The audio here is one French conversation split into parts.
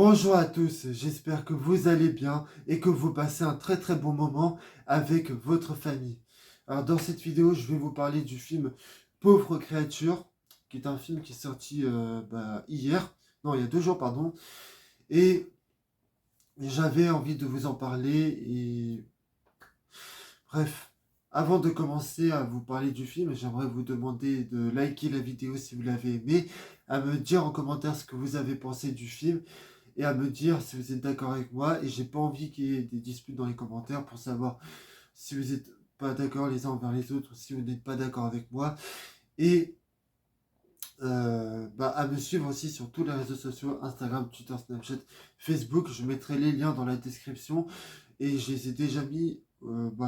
Bonjour à tous, j'espère que vous allez bien et que vous passez un très très bon moment avec votre famille. Alors dans cette vidéo, je vais vous parler du film Pauvre créature, qui est un film qui est sorti hier, non il y a 2 jours pardon, et j'avais envie de vous en parler et bref. Avant de commencer à vous parler du film, j'aimerais vous demander de liker la vidéo si vous l'avez aimé, à me dire en commentaire ce que vous avez pensé du film et à me dire si vous êtes d'accord avec moi. Et j'ai pas envie qu'il y ait des disputes dans les commentaires pour savoir si vous êtes pas d'accord les uns envers les autres ou si vous n'êtes pas d'accord avec moi. Et à me suivre aussi sur tous les réseaux sociaux, Instagram, Twitter, Snapchat, Facebook. Je mettrai les liens dans la description. Et je les ai déjà mis,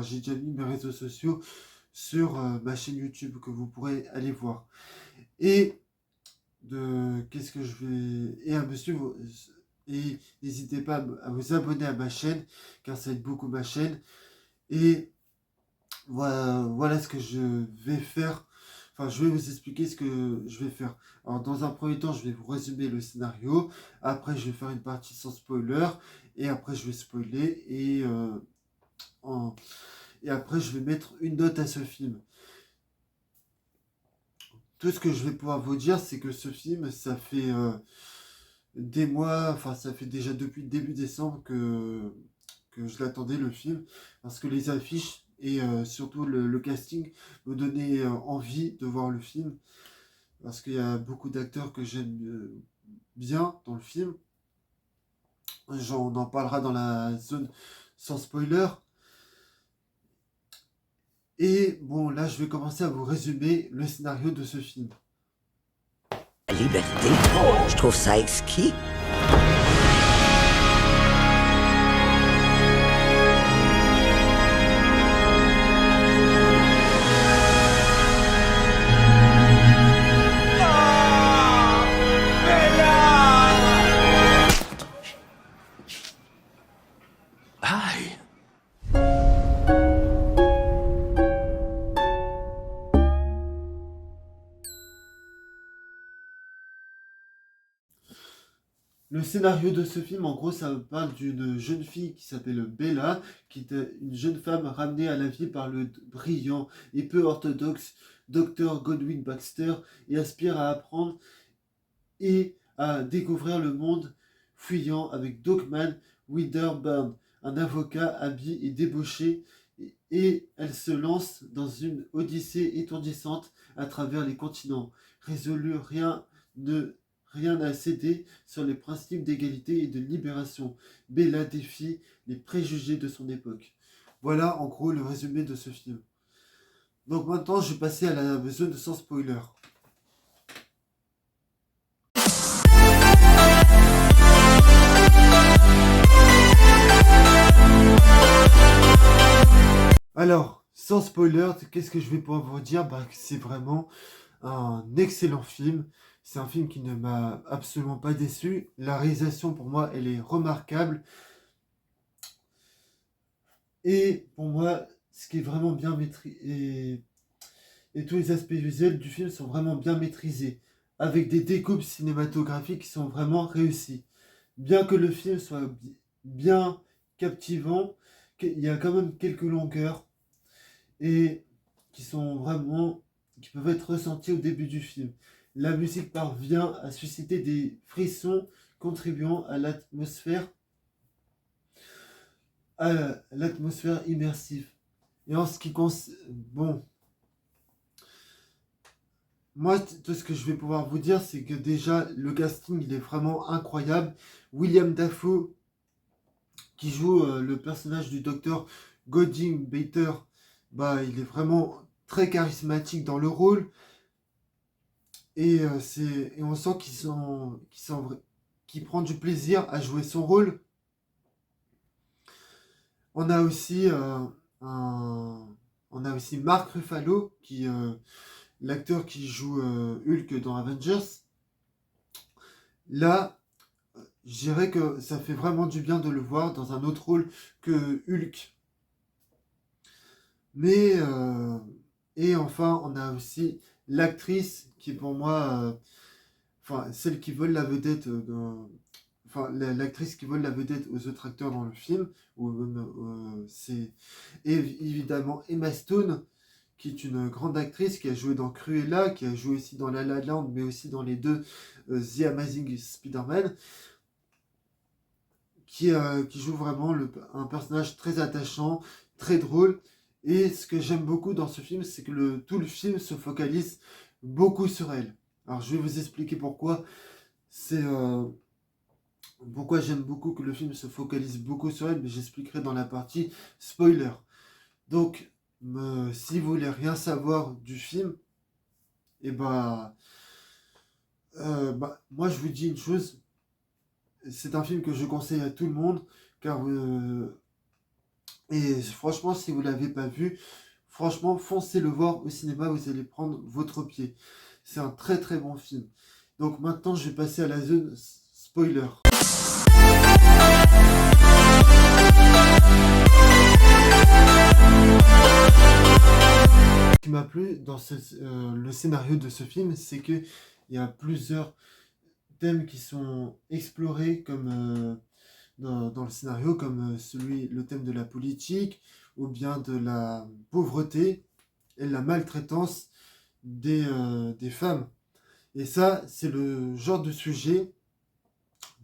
j'ai déjà mis mes réseaux sociaux sur ma chaîne YouTube que vous pourrez aller voir. Et qu'est-ce que je vais... Et à me suivre... Et n'hésitez pas à vous abonner à ma chaîne, car ça aide beaucoup ma chaîne. Et voilà ce que je vais faire. Enfin, je vais vous expliquer ce que je vais faire. Alors, dans un premier temps, je vais vous résumer le scénario. Après, je vais faire une partie sans spoiler. Et après, je vais spoiler. Et après, je vais mettre une note à ce film. Tout ce que je vais pouvoir vous dire, c'est que ce film, ça fait des mois, enfin, ça fait déjà depuis le début décembre que je l'attendais, le film. Parce que les affiches et surtout le casting me donnaient envie de voir le film. Parce qu'il y a beaucoup d'acteurs que j'aime bien dans le film. On en parlera dans la zone sans spoiler. Et bon, là, je vais commencer à vous résumer le scénario de ce film. La liberté, je trouve ça exquis. Aïe! Le scénario de ce film, en gros, ça parle d'une jeune fille qui s'appelle Bella, qui est une jeune femme ramenée à la vie par le brillant et peu orthodoxe Dr. Godwin Baxter et aspire à apprendre et à découvrir le monde fuyant avec Dogman Winterburn, un avocat habile et débauché, et elle se lance dans une odyssée étourdissante à travers les continents. Résolue, rien n'a cédé sur les principes d'égalité et de libération. Bella défie les préjugés de son époque. Voilà en gros le résumé de ce film. Donc maintenant je vais passer à la zone sans spoiler. Alors, sans spoiler, qu'est-ce que je vais pouvoir vous dire? C'est vraiment un excellent film. C'est un film qui ne m'a absolument pas déçu. La réalisation, pour moi, elle est remarquable. Et pour moi, ce qui est vraiment bien maîtrisé, et tous les aspects visuels du film sont vraiment bien maîtrisés, avec des découpes cinématographiques qui sont vraiment réussies. Bien que le film soit bien captivant, il y a quand même quelques longueurs et qui peuvent être ressenties au début du film. La musique parvient à susciter des frissons contribuant à l'atmosphère immersive. Et en ce qui concerne... Bon, moi, tout ce que je vais pouvoir vous dire, c'est que déjà, le casting, il est vraiment incroyable. William Dafoe, qui joue le personnage du docteur Godwin Bater, il est vraiment très charismatique dans le rôle. Et on sent qu'il prend du plaisir à jouer son rôle. On a aussi Mark Ruffalo, l'acteur qui joue Hulk dans Avengers. Là, je dirais que ça fait vraiment du bien de le voir dans un autre rôle que Hulk. Et enfin, on a aussi l'actrice qui, pour moi, celle qui vole la vedette enfin l'actrice qui vole la vedette aux autres acteurs dans le film, c'est évidemment Emma Stone, qui est une grande actrice, qui a joué dans Cruella, qui a joué aussi dans La La Land, mais aussi dans les deux The Amazing Spider-Man, qui joue vraiment un personnage très attachant, très drôle. Et ce que j'aime beaucoup dans ce film, c'est que tout le film se focalise beaucoup sur elle. Alors je vais vous expliquer pourquoi. C'est pourquoi j'aime beaucoup que le film se focalise beaucoup sur elle, mais j'expliquerai dans la partie spoiler. Donc, si vous voulez rien savoir du film, et moi je vous dis une chose, c'est un film que je conseille à tout le monde, car et franchement, si vous l'avez pas vu, franchement, foncez le voir au cinéma, vous allez prendre votre pied. C'est un très très bon film. Donc maintenant, je vais passer à la zone spoiler. Ce qui m'a plu dans le scénario de ce film, c'est que il y a plusieurs thèmes qui sont explorés comme dans le scénario, comme le thème de la politique, ou bien de la pauvreté et la maltraitance des femmes. Et ça, c'est le genre de sujet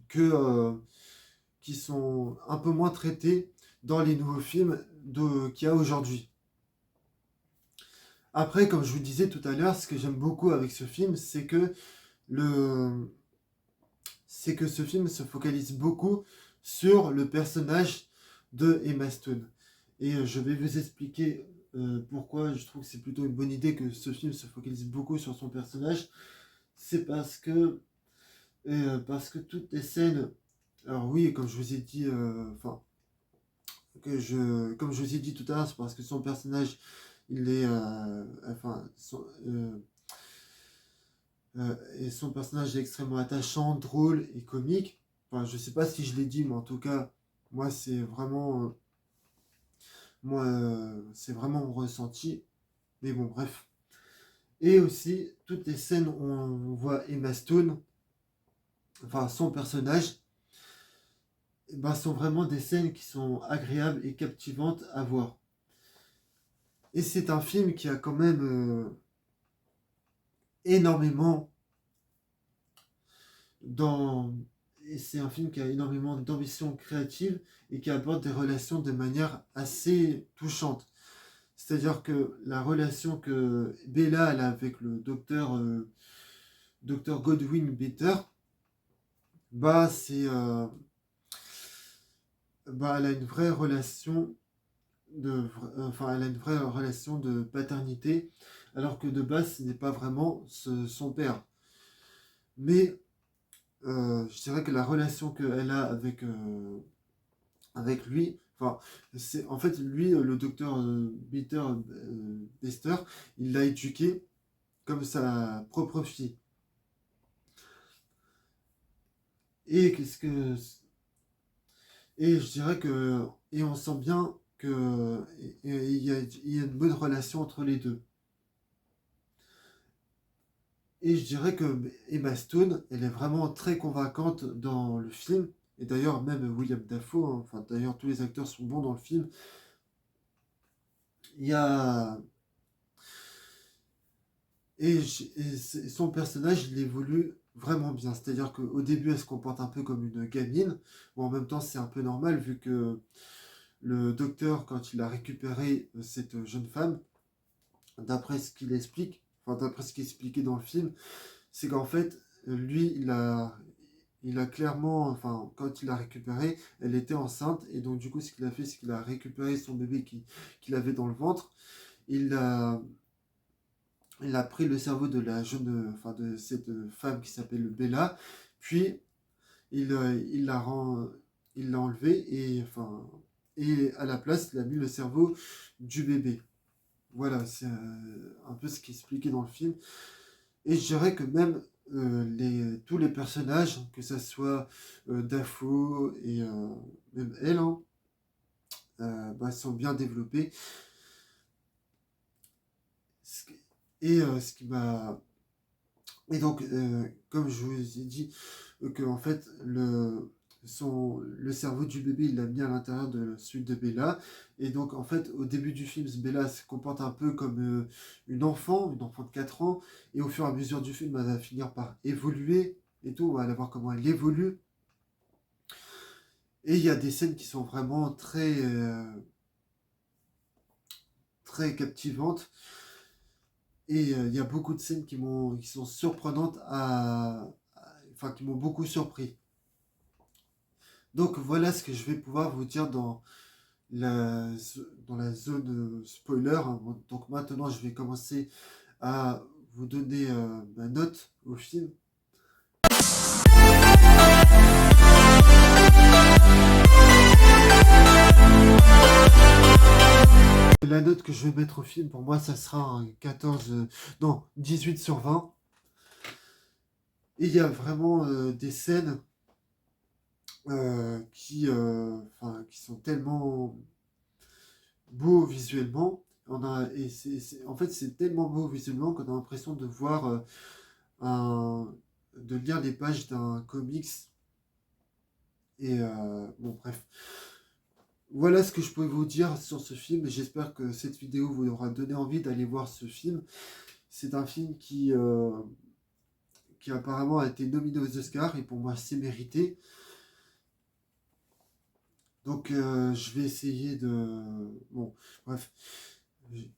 qui sont un peu moins traités dans les nouveaux films qu'il y a aujourd'hui. Après, comme je vous disais tout à l'heure, ce que j'aime beaucoup avec ce film, c'est que ce film se focalise beaucoup sur le personnage de Emma Stone. Et je vais vous expliquer pourquoi je trouve que c'est plutôt une bonne idée que ce film se focalise beaucoup sur son personnage. C'est parce que toutes les scènes, alors oui, comme je vous ai dit, comme je vous ai dit tout à l'heure, c'est parce que son personnage, il est, et son personnage est extrêmement attachant, drôle et comique. Enfin, je sais pas si je l'ai dit, mais en tout cas, moi, c'est vraiment mon ressenti. Mais bon, bref. Et aussi, toutes les scènes où on voit Emma Stone, enfin son personnage, sont vraiment des scènes qui sont agréables et captivantes à voir. Et c'est un film qui a quand même énormément et c'est un film qui a énormément d'ambition créative et qui aborde des relations de manière assez touchante. C'est-à-dire que la relation que Bella elle a avec le docteur Godwin Better, c'est elle a une vraie relation elle a une vraie relation de paternité, alors que de base ce n'est pas vraiment son père. Mais je dirais que la relation qu'elle a avec lui, c'est en fait lui, le docteur Bester, il l'a éduqué comme sa propre fille. Et je dirais que et on sent bien que il y a une bonne relation entre les deux. Et je dirais que Emma Stone, elle est vraiment très convaincante dans le film. Et d'ailleurs, même William Dafoe, hein, enfin d'ailleurs tous les acteurs sont bons dans le film. Il y a et son personnage, il évolue vraiment bien. C'est-à-dire qu'au début, elle se comporte un peu comme une gamine. Bon, en même temps, c'est un peu normal vu que le docteur, quand il a récupéré cette jeune femme, d'après ce qu'il explique, d'après ce qui est expliqué dans le film, c'est qu'en fait, lui, il a clairement, quand il l'a récupéré, elle était enceinte, et donc du coup, ce qu'il a fait, c'est qu'il a récupéré son bébé qu'il avait dans le ventre, il a pris le cerveau de de cette femme qui s'appelle Bella, puis il l'a enlevé, et à la place, il a mis le cerveau du bébé. Voilà, c'est un peu ce qui est expliqué dans le film. Et je dirais que même tous les personnages, que ce soit Dafoe et même elle, hein, sont bien développés. Et ce qui m'a. Et donc, comme je vous ai dit, que en fait, le cerveau du bébé, il l'a mis à l'intérieur de celui de Bella. Et donc, en fait, au début du film, Bella se comporte un peu comme une enfant de 4 ans. Et au fur et à mesure du film, elle va finir par évoluer et tout. On va aller voir comment elle évolue. Et il y a des scènes qui sont vraiment très captivantes. Et il y a beaucoup de scènes qui sont surprenantes enfin, qui m'ont beaucoup surpris. Donc voilà ce que je vais pouvoir vous dire la, dans la zone spoiler. Hein. Donc maintenant, je vais commencer à vous donner ma note au film. La note que je vais mettre au film, pour moi, ça sera un 18 sur 20. Et il y a vraiment des scènes qui sont tellement beaux visuellement. En fait, c'est tellement beau visuellement qu'on a l'impression de voir de lire les pages d'un comics. Et bon, bref. Voilà ce que je pouvais vous dire sur ce film. J'espère que cette vidéo vous aura donné envie d'aller voir ce film. C'est un film qui apparemment a été nominé aux Oscars et pour moi c'est mérité. Donc je vais essayer de... Bon, bref.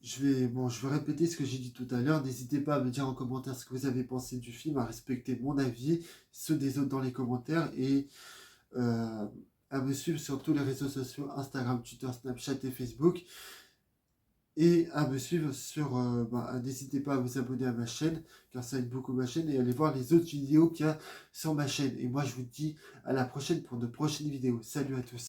Je vais répéter ce que j'ai dit tout à l'heure. N'hésitez pas à me dire en commentaire ce que vous avez pensé du film, à respecter mon avis, ceux des autres dans les commentaires et à me suivre sur tous les réseaux sociaux, Instagram, Twitter, Snapchat et Facebook. Et à me suivre n'hésitez pas à vous abonner à ma chaîne, car ça aide beaucoup ma chaîne, et allez voir les autres vidéos qu'il y a sur ma chaîne. Et moi je vous dis à la prochaine pour de prochaines vidéos. Salut à tous.